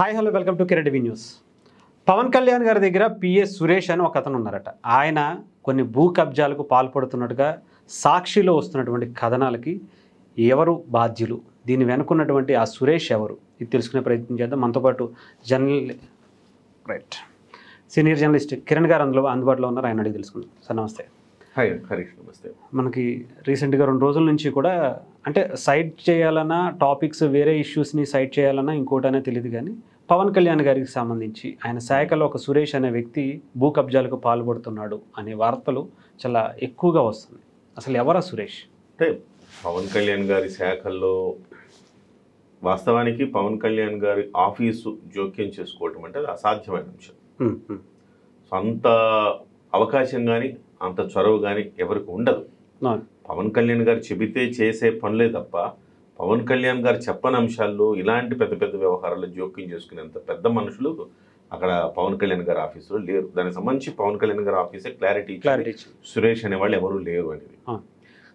Hi hello welcome to Kiran TV news. Pawan Kalyan గారి దగ్గర PS Suresh అని ఒక అతను ఉన్నారట. ఆయన కొన్ని భూ కబ్జాలకు పాల్పడుతున్నట్టుగా సాక్షిలో వస్తున్నటువంటి కథనాలకి ఎవరు బాధ్యులు, దీన్ని వెనుకున్నటువంటి ఆ సురేష్ ఎవరు, ఇది తెలుసుకునే ప్రయత్నం చేద్దాం. మనతో పాటు సీనియర్ జర్నలిస్ట్ కిరణ్ గారు అందుబాటులో ఉన్నారు. ఆయన అడిగి తెలుసుకుందాం. సార్ నమస్తే. హాయ్ హరీష్, నమస్తే. మనకి రీసెంట్గా 2 రోజుల నుంచి కూడా అంటే సైట్ చేయాలన్నా టాపిక్స్ వేరే ఇష్యూస్ని సైట్ చేయాలన్నా ఇంకోటనే తెలియదు, కానీ పవన్ కళ్యాణ్ గారికి సంబంధించి ఆయన శాఖలో ఒక సురేష్ అనే వ్యక్తి భూ కబ్జాలకు పాల్పడుతున్నాడు అనే వార్తలు చాలా ఎక్కువగా వస్తుంది. అసలు ఎవరా సురేష్? అంటే పవన్ కళ్యాణ్ గారి శాఖల్లో వాస్తవానికి పవన్ కళ్యాణ్ గారి ఆఫీసు జోక్యం చేసుకోవటం అంటే అది అసాధ్యమైన అంశం. సో అంత అవకాశం కానీ అంత చొరవ కానీ ఎవరికి ఉండదు. పవన్ కళ్యాణ్ గారు చెబితే చేసే పనులే తప్ప పవన్ కళ్యాణ్ గారు చెప్పని అంశాల్లో ఇలాంటి పెద్ద పెద్ద వ్యవహారాల్లో జోక్యం చేసుకునేంత పెద్ద మనుషులు అక్కడ పవన్ కళ్యాణ్ గారి ఆఫీసులో లేరు. దానికి సంబంధించి పవన్ కళ్యాణ్ గారి ఆఫీసే క్లారిటీ సురేష్ అనే వాళ్ళు ఎవరు లేరు అనేది.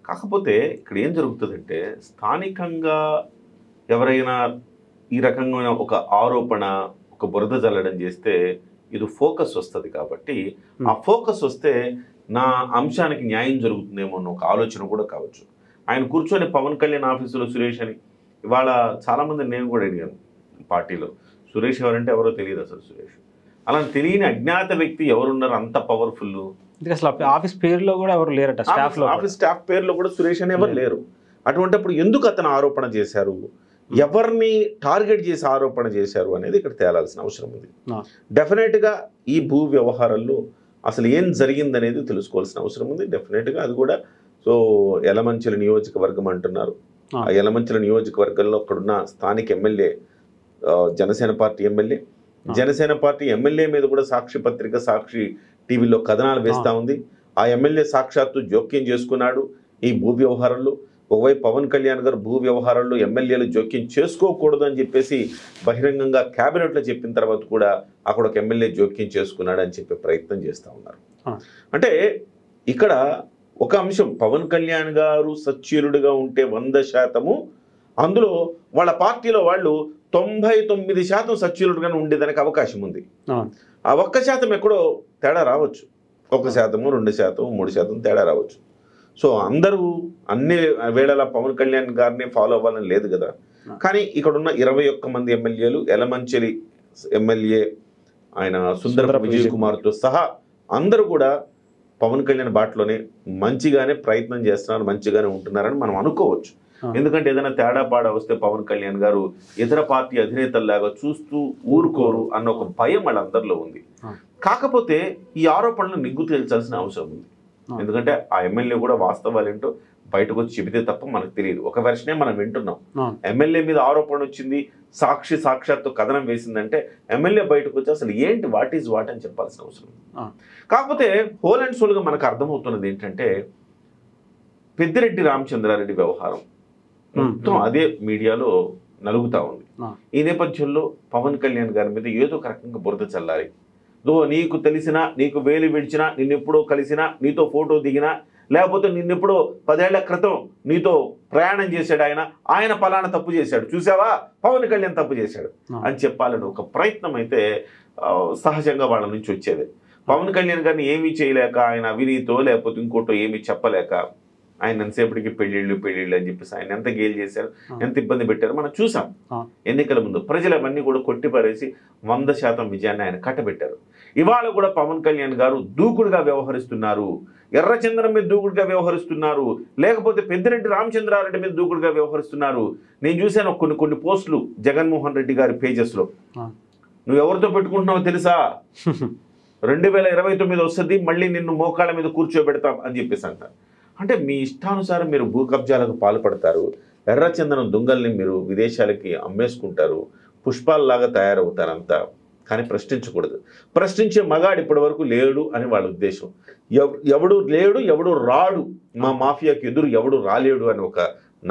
కాకపోతే ఇక్కడ ఏం జరుగుతుందంటే స్థానికంగా ఎవరైనా ఈ రకంగా ఒక ఆరోపణ, ఒక బురద జల్లడం చేస్తే ఇది ఫోకస్ వస్తుంది. కాబట్టి ఆ ఫోకస్ వస్తే నా అంశానికి న్యాయం జరుగుతుందేమో అన్న ఒక ఆలోచన కూడా కావచ్చు. ఆయన కూర్చొని పవన్ కళ్యాణ్ ఆఫీసులో సురేష్ అని ఇవాళ చాలామంది నేను కూడా అడిగాను పార్టీలో, సురేష్ ఎవరంటే ఎవరో తెలియదు అసలు. సురేష్ అలా తెలియని అజ్ఞాత వ్యక్తి ఎవరున్నారు అంత పవర్ఫుల్? అసలు ఆఫీస్ పేరులో కూడా ఎవరు లేరట. ఆఫీస్ స్టాఫ్ పేరులో కూడా సురేష్ అని ఎవరు లేరు. అటువంటిప్పుడు ఎందుకు అతను ఆరోపణ చేశారు, ఎవరిని టార్గెట్ చేసి ఆరోపణ చేశారు అనేది ఇక్కడ తేలాల్సిన అవసరం ఉంది. డెఫినెట్గా ఈ భూ వ్యవహారాల్లో అసలు ఏం జరిగిందనేది తెలుసుకోవాల్సిన అవసరం ఉంది. డెఫినెట్గా అది కూడా సో యలమంచిలి నియోజకవర్గం అంటున్నారు. ఆ యలమంచిలి నియోజకవర్గంలో అక్కడున్న స్థానిక MLA, Janasena party MLA, Janasena party MLA మీద కూడా సాక్షి పత్రిక, సాక్షి టీవీలో కథనాలు వేస్తూ ఉంది. ఆ ఎమ్మెల్యే సాక్షాత్తు జోక్యం చేసుకున్నాడు ఈ భూ వ్యవహారంలో. ఒకవైపు పవన్ కళ్యాణ్ గారు భూ వ్యవహారాల్లో ఎమ్మెల్యేలు జోక్యం చేసుకోకూడదు అని చెప్పేసి బహిరంగంగా క్యాబినెట్లో చెప్పిన తర్వాత కూడా అక్కడ ఒక ఎమ్మెల్యే జోక్యం చేసుకున్నాడు అని చెప్పే ప్రయత్నం చేస్తూ ఉన్నారు. అంటే ఇక్కడ ఒక అంశం, పవన్ కళ్యాణ్ గారు సచ్చీలుడుగా ఉంటే 100%, అందులో వాళ్ళ పార్టీలో వాళ్ళు 99% సచ్చీలుడుగానే ఉండేదానికి అవకాశం ఉంది. ఆ 1% ఎక్కడో తేడా రావచ్చు. 1%, 2%, 3% తేడా రావచ్చు. సో అందరూ అన్ని వేళలా పవన్ కళ్యాణ్ గారిని ఫాలో అవ్వాలని లేదు కదా. కానీ ఇక్కడ ఉన్న 21 మంది ఎమ్మెల్యేలు, యలమంచిలి ఎమ్మెల్యే ఆయన సుందర విజయ్ కుమార్తో సహా అందరూ కూడా పవన్ కళ్యాణ్ బాటలోనే మంచిగానే ప్రయత్నం చేస్తున్నారు, మంచిగానే ఉంటున్నారని మనం అనుకోవచ్చు. ఎందుకంటే ఏదైనా తేడా పాడా వస్తే పవన్ కళ్యాణ్ గారు ఇతర పార్టీ అధినేతల్లాగా చూస్తూ ఊరుకోరు అన్న ఒక భయం వాళ్ళందరిలో ఉంది. కాకపోతే ఈ ఆరోపణలు నిగ్గు తేల్చాల్సిన అవసరం ఉంది. ఎందుకంటే ఆ ఎమ్మెల్యే కూడా వాస్తవాలు ఏంటో బయటకు వచ్చి చెబితే తప్ప మనకు తెలియదు. ఒక వెర్షనే మనం వింటున్నాం. ఎమ్మెల్యే మీద ఆరోపణ వచ్చింది, సాక్షి సాక్షాత్తు కథనం వేసిందంటే ఎమ్మెల్యే బయటకు వచ్చి అసలు ఏంటి, వాట్ ఈజ్ వాట్ అని చెప్పాల్సిన అవసరం. కాకపోతే హోల్ అండ్ సోల్గా మనకు అర్థమవుతున్నది ఏంటంటే పెద్దిరెడ్డి రామచంద్రారెడ్డి వ్యవహారం మొత్తం అదే మీడియాలో నలుగుతా ఉంది. ఈ నేపథ్యంలో పవన్ కళ్యాణ్ గారి మీద ఏదో ఒక రకంగా బురద చల్లాలి. నీకు తెలిసినా, నీకు వేలు విడిచినా, నిన్నెప్పుడో కలిసినా, నీతో ఫోటో దిగినా, లేకపోతే నిన్నెప్పుడో 10 ఏళ్ల క్రితం నీతో ప్రయాణం చేశాడు ఆయన పలానా తప్పు చేశాడు, చూసావా పవన్ కళ్యాణ్ తప్పు చేశాడు అని చెప్పాలని ఒక ప్రయత్నం అయితే సహజంగా వాళ్ళ నుంచి వచ్చేది. పవన్ కళ్యాణ్ గారిని ఏమీ చేయలేక, ఆయన అవినీతో లేకపోతే ఇంకోటో ఏమీ చెప్పలేక ఆయన ఎంతసేపటికి పెళ్ళిళ్ళు అని చెప్పేసి ఆయన ఎంత గేలు చేశారు, ఎంత ఇబ్బంది పెట్టారు మనం చూసాం. ఎన్నికల ముందు ప్రజలు అవన్నీ కూడా కొట్టిపారేసి 100% విజయాన్ని ఆయన కట్టబెట్టారు. ఇవాళ కూడా పవన్ కళ్యాణ్ గారు దూకుడుగా వ్యవహరిస్తున్నారు, ఎర్రచంద్రం మీద దూకుడుగా వ్యవహరిస్తున్నారు, లేకపోతే పెద్దిరెడ్డి రామచంద్రారెడ్డి మీద దూకుడుగా వ్యవహరిస్తున్నారు. నేను చూశాను కొన్ని పోస్టులు జగన్మోహన్ రెడ్డి గారి పేజెస్లో, నువ్వు ఎవరితో పెట్టుకుంటున్నావో తెలుసా, 2029 వస్తుంది, మళ్ళీ నిన్ను మోకాళ్ళ మీద కూర్చోబెడతాం అని చెప్పేసి అంటారు. అంటే మీ ఇష్టానుసారం మీరు భూ కబ్జాలకు పాల్పడతారు, ఎర్రచందనం దొంగల్ని మీరు విదేశాలకి అమ్మేసుకుంటారు, పుష్పాలలాగా తయారవుతారంతా. కానీ ప్రశ్నించకూడదు. ప్రశ్నించే మగాడు ఇప్పటి వరకు లేడు అని వాళ్ళ ఉద్దేశం. ఎవడు లేడు, ఎవడు రాడు, మా మాఫియాకి ఎదురు ఎవడు రాలేడు అని ఒక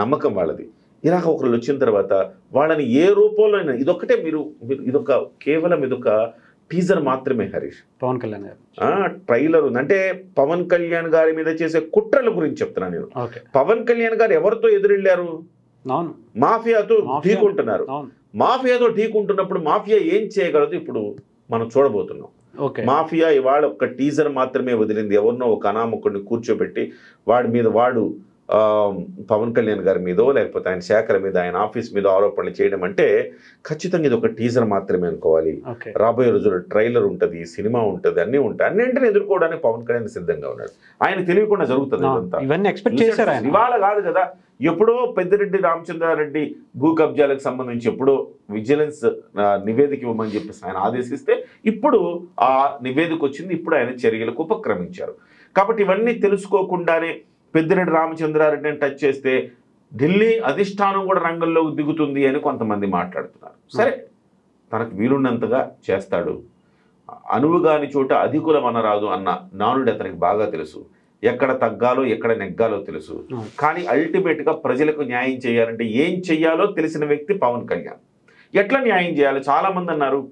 నమ్మకం వాళ్ళది. ఇలాగ ఒకళ్ళు వచ్చిన తర్వాత వాళ్ళని ఏ రూపంలో అయినా, ఇదొక్కటే ఇదొక కేవలం ఇదొక టీజర్ మాత్రమే హరీష్. పవన్ కళ్యాణ్ గారు ట్రైలర్ ఉంది అంటే పవన్ కళ్యాణ్ గారి మీద చేసే కుట్రల గురించి చెప్తున్నా నేను. పవన్ కళ్యాణ్ గారు ఎవరితో ఎదురెళ్ళారు, మాఫియాతో ఢీకొంటున్నారు. మాఫియాతో ఢీకుంటున్నప్పుడు మాఫియా ఏం చేయగలదు ఇప్పుడు మనం చూడబోతున్నాం. మాఫియా ఇవాళ ఒక టీజర్ మాత్రమే వదిలింది. ఎవరినో ఒక అనామకుడిని కూర్చోబెట్టి వాడి మీద వాడు పవన్ కళ్యాణ్ గారి మీదో లేకపోతే ఆయన శాఖల మీద ఆయన ఆఫీస్ మీద ఆరోపణలు చేయడం అంటే ఖచ్చితంగా ఇది ఒక టీజర్ మాత్రమే అనుకోవాలి. రాబోయే రోజుల్లో ట్రైలర్ ఉంటుంది, సినిమా ఉంటుంది, అన్నీ ఉంటాయి. అన్నింటిని ఎదుర్కోవడానికి పవన్ కళ్యాణ్ సిద్ధంగా ఉన్నాడు. ఆయన తెలియకుండా జరుగుతుంది ఇదంతా. ఇవాళ కాదు కదా, ఎప్పుడో పెద్దిరెడ్డి రామచంద్రారెడ్డి భూ కబ్జాలకు సంబంధించి ఎప్పుడో విజిలెన్స్ నివేదిక ఇవ్వమని చెప్పేసి ఆయన ఆదేశిస్తే ఇప్పుడు ఆ నివేదిక వచ్చింది. ఇప్పుడు ఆయన చర్యలకు ఉపక్రమించారు. కాబట్టి ఇవన్నీ తెలుసుకోకుండానే పెద్దిరెడ్డి రామచంద్రారెడ్డిని టచ్ చేస్తే ఢిల్లీ అధిష్టానం కూడా రంగంలోకి దిగుతుంది అని కొంతమంది మాట్లాడుతున్నారు. సరే, తనకు వీలున్నంతగా చేస్తాడు. అనువుగాని చోట అధికులం అనరాదు అన్న నానుడి అతనికి బాగా తెలుసు. ఎక్కడ తగ్గాలో ఎక్కడ నెగ్గాలో తెలుసు. కానీ అల్టిమేట్గా ప్రజలకు న్యాయం చేయాలంటే ఏం చెయ్యాలో తెలిసిన వ్యక్తి పవన్ కళ్యాణ్. ఎట్లా న్యాయం చేయాలి? చాలామంది అన్నారు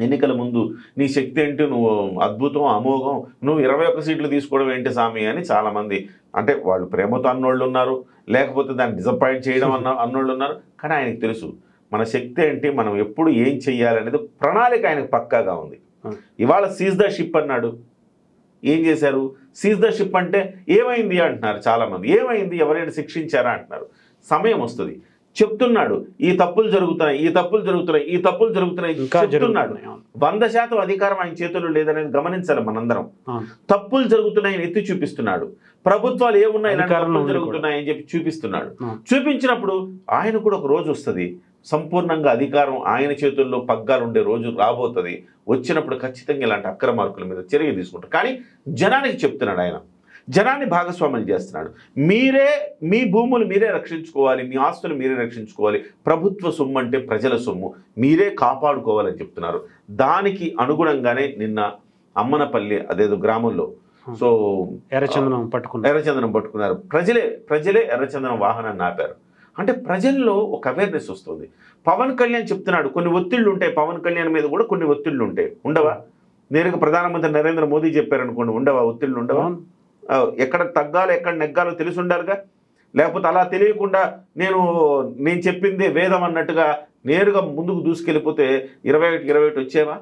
ఎన్నికల ముందు నీ శక్తి ఏంటి, నువ్వు అద్భుతం అమోఘం, నువ్వు 21 సీట్లు తీసుకోవడం ఏంటి సామి అని చాలామంది, అంటే వాళ్ళు ప్రేమతో అన్నోళ్ళు ఉన్నారు, లేకపోతే దాన్ని డిసప్పాయింట్ చేయడం అన్నోళ్ళు ఉన్నారు. కానీ ఆయనకు తెలుసు మన శక్తి ఏంటి, మనం ఎప్పుడు ఏం చెయ్యాలనేది ప్రణాళిక ఆయనకు పక్కాగా ఉంది. ఇవాళ సీజ్ ద షిప్ అన్నాడు. ఏం చేశారు? సీజ్ ద షిప్ అంటే ఏమైంది అంటున్నారు చాలామంది. ఏమైంది, ఎవరైనా శిక్షించారా అంటున్నారు. సమయం వస్తుంది. చెప్తున్నాడు ఈ తప్పులు జరుగుతున్నాయి, ఈ తప్పులు జరుగుతున్నాయి, ఈ తప్పులు జరుగుతున్నాయి చెప్తున్నాడు. 100% అధికారం ఆయన చేతుల్లో లేదనేది గమనించాలి మనందరం. తప్పులు జరుగుతున్నాయని ఎత్తి చూపిస్తున్నాడు. ప్రభుత్వాలు ఏమున్నాయి తప్పులు జరుగుతున్నాయని చెప్పి చూపిస్తున్నాడు. చూపించినప్పుడు ఆయన కూడా ఒక రోజు వస్తుంది, సంపూర్ణంగా అధికారం ఆయన చేతుల్లో పగ్గాలు ఉండే రోజు రాబోతుంది. వచ్చినప్పుడు ఖచ్చితంగా ఇలాంటి అక్రమార్కుల మీద చర్య తీసుకుంటారు. కానీ జనానికి చెప్తున్నాడు, ఆయన జనాన్ని భాగస్వాములు చేస్తున్నాడు. మీరే మీ భూములు మీరే రక్షించుకోవాలి, మీ ఆస్తులు మీరే రక్షించుకోవాలి, ప్రభుత్వ సొమ్ము అంటే ప్రజల సొమ్ము, మీరే కాపాడుకోవాలని చెప్తున్నారు. దానికి అనుగుణంగానే నిన్న అమ్మనపల్లి అదేదో గ్రామంలో ఎర్రచందనం పట్టుకున్నారు. ప్రజలే ఎర్రచందనం వాహనాన్ని ఆపారు. అంటే ప్రజల్లో ఒక అవేర్నెస్ వస్తుంది. పవన్ కళ్యాణ్ చెప్తున్నాడు కొన్ని ఒత్తిళ్లు ఉంటాయి, పవన్ కళ్యాణ్ మీద కూడా కొన్ని ఒత్తిళ్లు ఉంటాయి. ఉండవా? నేరుగా ప్రధానమంత్రి నరేంద్ర మోదీ చెప్పారనుకోండి, ఉండవా ఒత్తిళ్లు? ఉండవా? ఎక్కడ తగ్గాలో ఎక్కడ నెగ్గాలో తెలిసి ఉండాలిగా. లేకపోతే అలా తెలియకుండా నేను చెప్పింది వేదం అన్నట్టుగా నేరుగా ముందుకు దూసుకెళ్ళిపోతే 21 వచ్చేవా?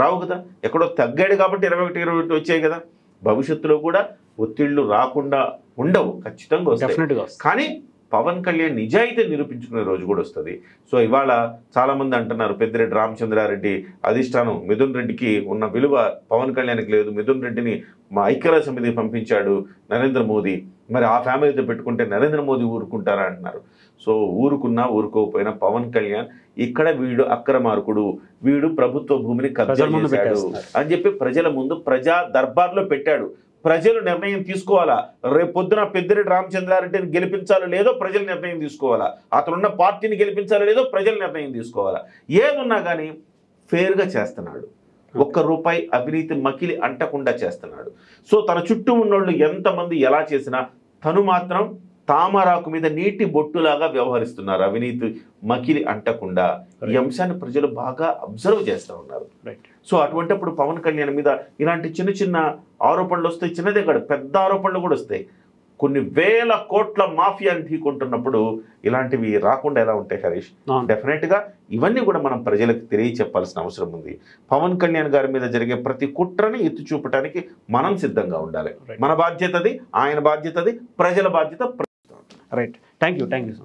రావు కదా. ఎక్కడో తగ్గాడు కాబట్టి 21 వచ్చాయి కదా. భవిష్యత్తులో కూడా ఒత్తిళ్లు రాకుండా ఉండవు, ఖచ్చితంగా వస్తాయి. కానీ పవన్ కళ్యాణ్ నిజాయితీ నిరూపించుకునే రోజు కూడా వస్తుంది. సో ఇవాళ చాలామంది అంటున్నారు పెద్దిరెడ్డి రామచంద్రారెడ్డి అధిష్టానం మిథున్ రెడ్డికి ఉన్న విలువ పవన్ కళ్యాణ్కి లేదు, మిథున్ రెడ్డిని మా ఐక్యరాజ్య సమితికి పంపించాడు నరేంద్ర మోదీ, మరి ఆ ఫ్యామిలీతో పెట్టుకుంటే నరేంద్ర మోదీ ఊరుకుంటారా అంటున్నారు. సో ఊరుకున్నా ఊరుకోకపోయినా పవన్ కళ్యాణ్ ఇక్కడ వీడు అక్రమార్కుడు, వీడు ప్రభుత్వ భూమిని కబ్జా చేశాడు అని చెప్పి ప్రజల ముందు ప్రజా దర్బార్లో పెట్టాడు. ప్రజలు నిర్ణయం తీసుకోవాలా. రేపు పొద్దున పెద్దిరెడ్డి రామచంద్రారెడ్డిని గెలిపించాలో లేదో ప్రజలు నిర్ణయం తీసుకోవాలా. అతనున్న పార్టీని గెలిపించాలో లేదో ప్రజలు నిర్ణయం తీసుకోవాలా. ఏమున్నా కానీ ఫేర్గా చేస్తున్నాడు. ₹1 అవినీతి మకిలి అంటకుండా చేస్తున్నాడు. సో తన చుట్టూ ఉన్నోళ్ళు ఎంతమంది ఎలా చేసినా తను మాత్రం తామరాకు మీద నీటి బొట్టులాగా వ్యవహరిస్తున్నారు, అవినీతి మకిలి అంటకుండా. ఈ అంశాన్ని ప్రజలు బాగా అబ్జర్వ్ చేస్తూ ఉన్నారు. సో అటువంటిప్పుడు పవన్ కళ్యాణ్ మీద ఇలాంటి చిన్న చిన్న ఆరోపణలు వస్తాయి. చిన్నదే కాదు, పెద్ద ఆరోపణలు కూడా వస్తాయి. కొన్ని వేల కోట్ల మాఫియాని ఢీకొంటున్నప్పుడు ఇలాంటివి రాకుండా ఎలా ఉంటాయి హరీష్? డెఫినెట్గా ఇవన్నీ కూడా మనం ప్రజలకు తెలియచెప్పాల్సిన అవసరం ఉంది. పవన్ కళ్యాణ్ గారి మీద జరిగే ప్రతి కుట్రని ఎత్తి చూపడానికి మనం సిద్ధంగా ఉండాలి. మన బాధ్యతది, ఆయన బాధ్యతది, ప్రజల బాధ్యత. Right. Thank you so much.